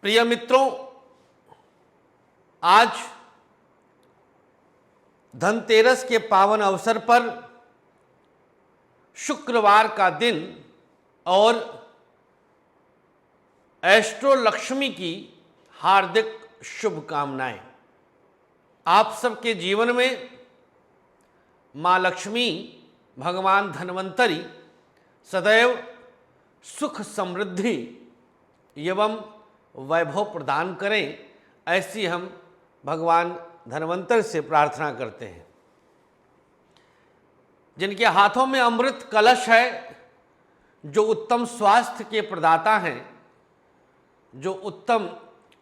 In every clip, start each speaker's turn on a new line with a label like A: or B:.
A: प्रिय मित्रों, आज धनतेरस के पावन अवसर पर शुक्रवार का दिन और एस्ट्रो लक्ष्मी की हार्दिक शुभकामनाएं। आप सबके जीवन में मां लक्ष्मी, भगवान धन्वंतरी सदैव सुख समृद्धि एवं वैभव प्रदान करें, ऐसी हम भगवान धन्वंतरि से प्रार्थना करते हैं। जिनके हाथों में अमृत कलश है, जो उत्तम स्वास्थ्य के प्रदाता हैं, जो उत्तम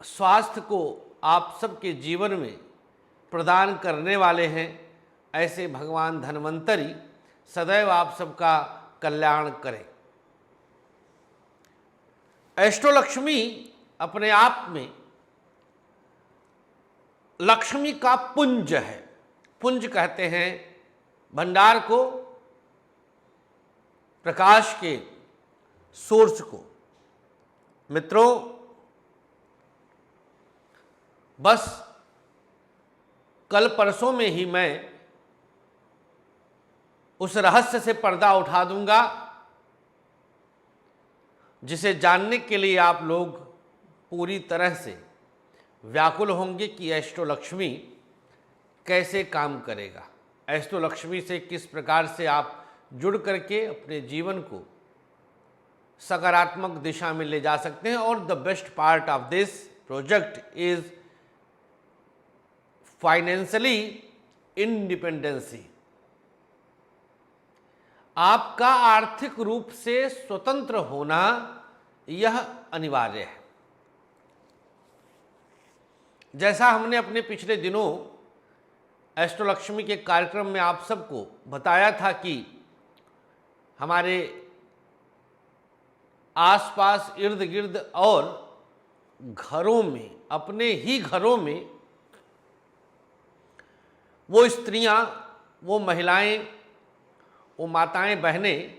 A: स्वास्थ्य को आप सबके जीवन में प्रदान करने वाले हैं, ऐसे भगवान धन्वंतरि सदैव आप सबका कल्याण करें। एस्ट्रो लक्ष्मी अपने आप में लक्ष्मी का पुंज है। पुंज कहते हैं भंडार को, प्रकाश के सोर्स को। मित्रों, बस कल परसों में ही मैं उस रहस्य से पर्दा उठा दूंगा जिसे जानने के लिए आप लोग पूरी तरह से व्याकुल होंगे कि एस्ट्रो लक्ष्मी कैसे काम करेगा, एस्ट्रो लक्ष्मी से किस प्रकार से आप जुड़ करके अपने जीवन को सकारात्मक दिशा में ले जा सकते हैं। और the best part of this project is financially independency. आपका आर्थिक रूप से स्वतंत्र होना यह अनिवार्य है। जैसा हमने अपने पिछले दिनों एस्ट्रो लक्ष्मी के कार्यक्रम में आप सबको बताया था कि हमारे आसपास इर्द गिर्द और घरों में, अपने ही घरों में वो स्त्रियां, वो महिलाएं, वो माताएं बहनें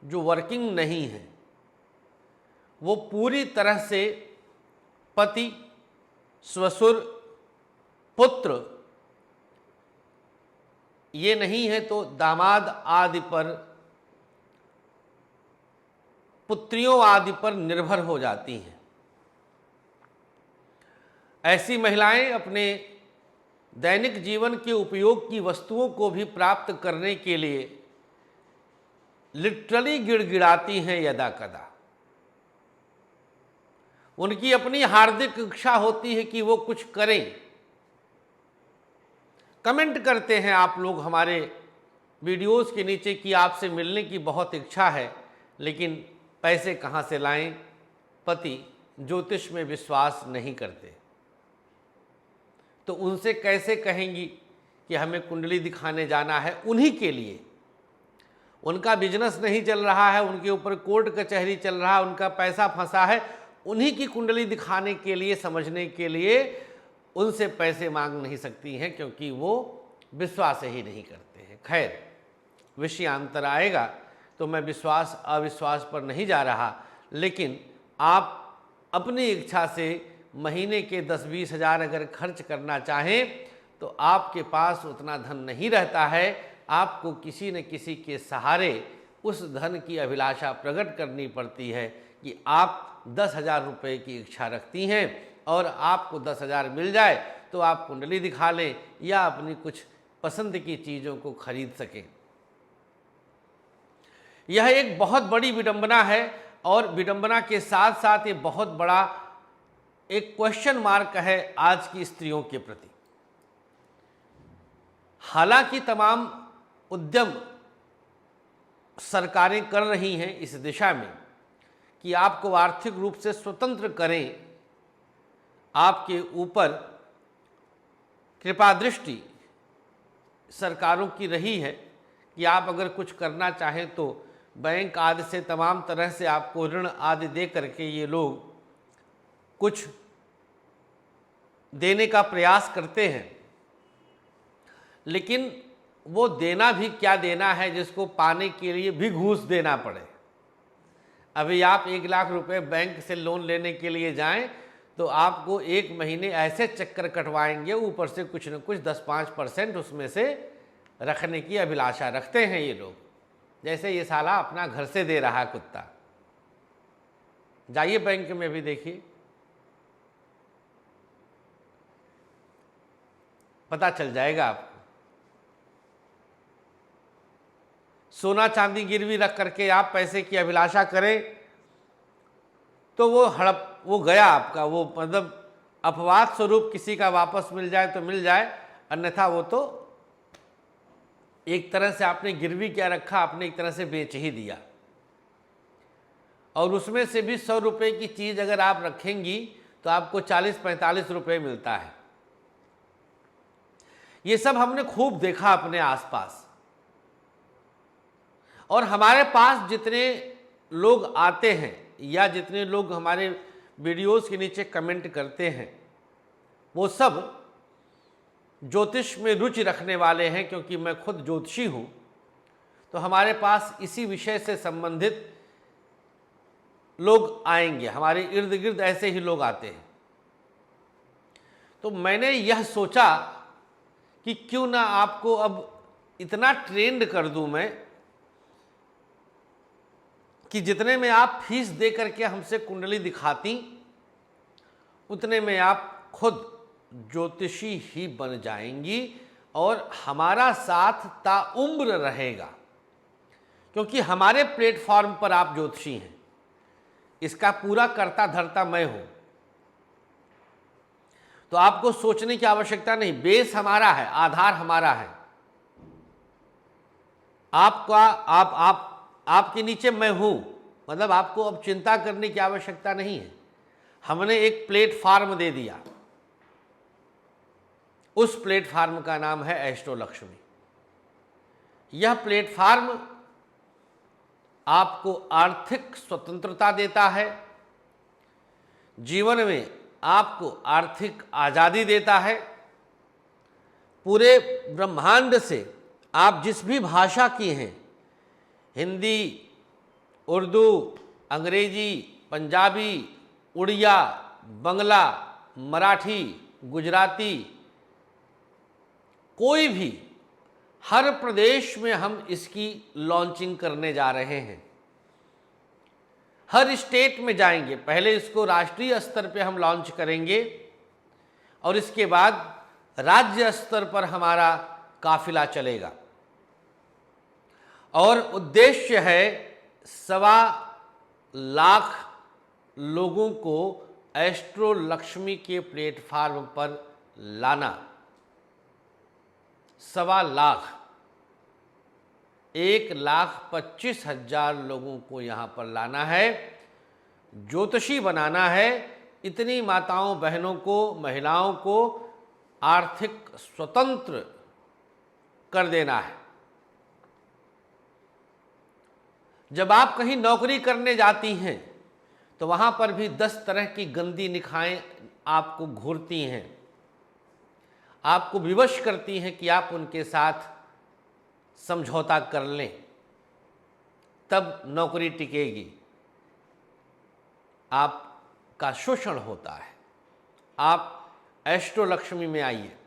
A: जो वर्किंग नहीं हैं, वो पूरी तरह से पति, ससुर, पुत्र, ये नहीं है तो दामाद आदि पर, पुत्रियों आदि पर निर्भर हो जाती हैं। ऐसी महिलाएं अपने दैनिक जीवन के उपयोग की वस्तुओं को भी प्राप्त करने के लिए लिटरली गिड़गिड़ाती हैं यदा कदा। उनकी अपनी हार्दिक इच्छा होती है कि वो कुछ करें। कमेंट करते हैं आप लोग हमारे वीडियोस के नीचे कि आपसे मिलने की बहुत इच्छा है, लेकिन पैसे कहाँ से लाएं। पति ज्योतिष में विश्वास नहीं करते, तो उनसे कैसे कहेंगी कि हमें कुंडली दिखाने जाना है। उन्हीं के लिए, उनका बिजनेस नहीं चल रहा है, उनके ऊपर कोर्ट कचहरी चल रहा है, उनका पैसा फंसा है, उन्हीं की कुंडली दिखाने के लिए, समझने के लिए उनसे पैसे मांग नहीं सकती हैं, क्योंकि वो विश्वास ही नहीं करते हैं। खैर, विषयांतर आएगा तो मैं विश्वास अविश्वास पर नहीं जा रहा, लेकिन आप अपनी इच्छा से महीने के 10-20 हज़ार अगर खर्च करना चाहें तो आपके पास उतना धन नहीं रहता है। आपको किसी न किसी के सहारे उस धन की अभिलाषा प्रकट करनी पड़ती है कि आप 10,000 रुपये की इच्छा रखती हैं और आपको 10,000 मिल जाए तो आप कुंडली दिखा लें या अपनी कुछ पसंद की चीज़ों को खरीद सकें। यह एक बहुत बड़ी विडंबना है, और विडंबना के साथ साथ ये बहुत बड़ा एक क्वेश्चन मार्क है आज की स्त्रियों के प्रति। हालांकि तमाम उद्यम सरकारें कर रही हैं इस दिशा में कि आपको आर्थिक रूप से स्वतंत्र करें, आपके ऊपर कृपा दृष्टि सरकारों की रही है कि आप अगर कुछ करना चाहें तो बैंक आदि से तमाम तरह से आपको ऋण आदि दे करके ये लोग कुछ देने का प्रयास करते हैं। लेकिन वो देना भी क्या देना है जिसको पाने के लिए भी घूस देना पड़े। अभी आप 1 लाख रुपए बैंक से लोन लेने के लिए जाएं तो आपको एक महीने ऐसे चक्कर कटवाएंगे, ऊपर से कुछ न कुछ 10-5% उसमें से रखने की अभिलाषा रखते हैं ये लोग। जैसे ये साला अपना घर से दे रहा है कुत्ता। जाइए बैंक में भी देखिए, पता चल जाएगा आपको। सोना चांदी गिरवी रख करके आप पैसे की अभिलाषा करें तो वो गया आपका, वो मतलब अपवाद स्वरूप किसी का वापस मिल जाए तो मिल जाए, अन्यथा वो तो एक तरह से आपने गिरवी क्या रखा, आपने एक तरह से बेच ही दिया। और उसमें से भी 100 रुपये की चीज़ अगर आप रखेंगी तो आपको 40-45 रुपये मिलता है। ये सब हमने खूब देखा अपने आसपास। और हमारे पास जितने लोग आते हैं या जितने लोग हमारे वीडियोस के नीचे कमेंट करते हैं, वो सब ज्योतिष में रुचि रखने वाले हैं, क्योंकि मैं खुद ज्योतिषी हूँ। तो हमारे पास इसी विषय से संबंधित लोग आएंगे, हमारे इर्द गिर्द ऐसे ही लोग आते हैं। तो मैंने यह सोचा कि क्यों ना आपको अब इतना ट्रेंड कर दूं मैं कि जितने में आप फीस दे करके हमसे कुंडली दिखाती, उतने में आप खुद ज्योतिषी ही बन जाएंगी और हमारा साथ ताउम्र रहेगा, क्योंकि हमारे प्लेटफॉर्म पर आप ज्योतिषी हैं। इसका पूरा कर्ता धर्ता मैं हूं। तो आपको सोचने की आवश्यकता नहीं, बेस हमारा है, आधार हमारा है। आपके नीचे मैं हूं, मतलब आपको अब चिंता करने की आवश्यकता नहीं है। हमने एक प्लेटफॉर्म दे दिया, उस प्लेटफॉर्म का नाम है एस्ट्रो लक्ष्मी। यह प्लेटफॉर्म आपको आर्थिक स्वतंत्रता देता है, जीवन में आपको आर्थिक आज़ादी देता है। पूरे ब्रह्मांड से आप जिस भी भाषा की हैं, हिंदी, उर्दू, अंग्रेजी, पंजाबी, उड़िया, बंगला, मराठी, गुजराती, कोई भी, हर प्रदेश में हम इसकी लॉन्चिंग करने जा रहे हैं। हर स्टेट में जाएंगे। पहले इसको राष्ट्रीय स्तर पे हम लॉन्च करेंगे और इसके बाद राज्य स्तर पर हमारा काफिला चलेगा। और उद्देश्य है 1.25 लाख लोगों को एस्ट्रो लक्ष्मी के प्लेटफॉर्म पर लाना। 1.25 लाख, 1,25,000 लोगों को यहाँ पर लाना है, ज्योतिषी बनाना है। इतनी माताओं बहनों को, महिलाओं को आर्थिक स्वतंत्र कर देना है। जब आप कहीं नौकरी करने जाती हैं तो वहाँ पर भी 10 तरह की गंदी निगाहें आपको घूरती हैं, आपको विवश करती हैं कि आप उनके साथ समझौता कर लें, तब नौकरी टिकेगी। आपका शोषण होता है। आप एस्ट्रो लक्ष्मी में आइए,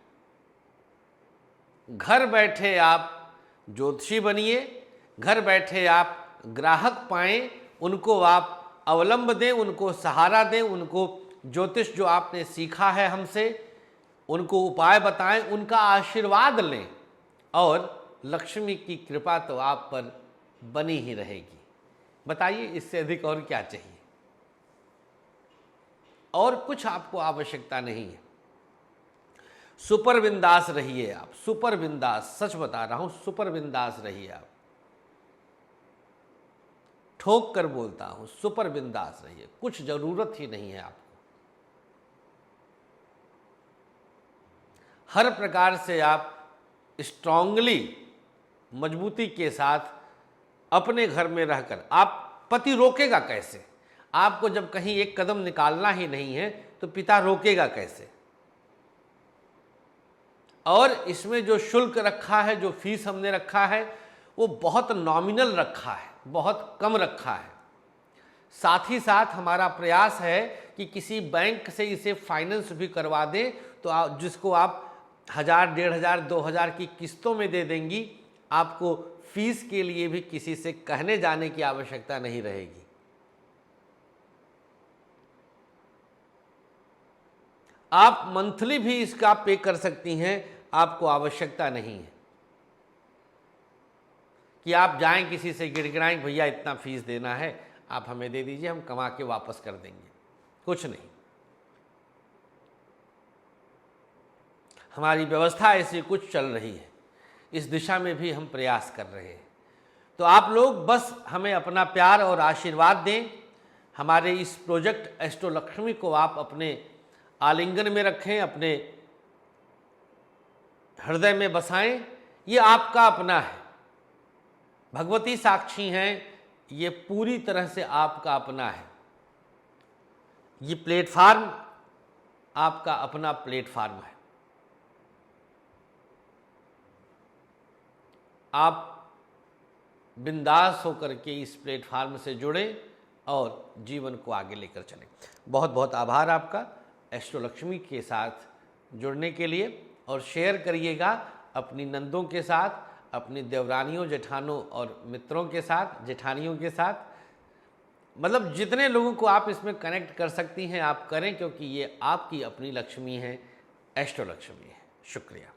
A: घर बैठे आप ज्योतिषी बनिए, घर बैठे आप ग्राहक पाएं, उनको आप अवलंब दें, उनको सहारा दें, उनको ज्योतिष जो आपने सीखा है हमसे, उनको उपाय बताएं, उनका आशीर्वाद लें और लक्ष्मी की कृपा तो आप पर बनी ही रहेगी। बताइए, इससे अधिक और क्या चाहिए? और कुछ आपको आवश्यकता नहीं है। सुपर बिंदास रहिए आप, सुपर बिंदास, सच बता रहा हूं, सुपर बिंदास रहिए आप। ठोक कर बोलता हूं, सुपर बिंदास रहिए, कुछ जरूरत ही नहीं है आपको। हर प्रकार से आप स्ट्रांगली, मजबूती के साथ अपने घर में रहकर, आप पति रोकेगा कैसे? आपको जब कहीं एक कदम निकालना ही नहीं है तो पिता रोकेगा कैसे? और इसमें जो शुल्क रखा है, जो फीस हमने रखा है, वो बहुत नॉमिनल रखा है, बहुत कम रखा है। साथ ही साथ हमारा प्रयास है कि किसी बैंक से इसे फाइनेंस भी करवा दें, तो जिसको आप 1000, 1500, 2000 की किस्तों में दे देंगी, आपको फीस के लिए भी किसी से कहने जाने की आवश्यकता नहीं रहेगी। आप मंथली भी इसका पे कर सकती हैं, आपको आवश्यकता नहीं है कि आप जाएं किसी से गिड़गिड़ाएं, भैया इतना फीस देना है, आप हमें दे दीजिए, हम कमा के वापस कर देंगे। कुछ नहीं, हमारी व्यवस्था ऐसी कुछ चल रही है, इस दिशा में भी हम प्रयास कर रहे हैं। तो आप लोग बस हमें अपना प्यार और आशीर्वाद दें। हमारे इस प्रोजेक्ट अष्टलक्ष्मी को आप अपने आलिंगन में रखें, अपने हृदय में बसाएं। ये आपका अपना है, भगवती साक्षी हैं, ये पूरी तरह से आपका अपना है। ये प्लेटफार्म आपका अपना प्लेटफार्म है। आप बिंदास होकर के इस प्लेटफार्म से जुड़ें और जीवन को आगे लेकर चलें। बहुत बहुत आभार आपका अष्टलक्ष्मी के साथ जुड़ने के लिए, और शेयर करिएगा अपनी नंदों के साथ, अपनी देवरानियों, जेठानों और मित्रों के साथ, जेठानियों के साथ, मतलब जितने लोगों को आप इसमें कनेक्ट कर सकती हैं आप करें, क्योंकि ये आपकी अपनी लक्ष्मी है, अष्टलक्ष्मी है। शुक्रिया।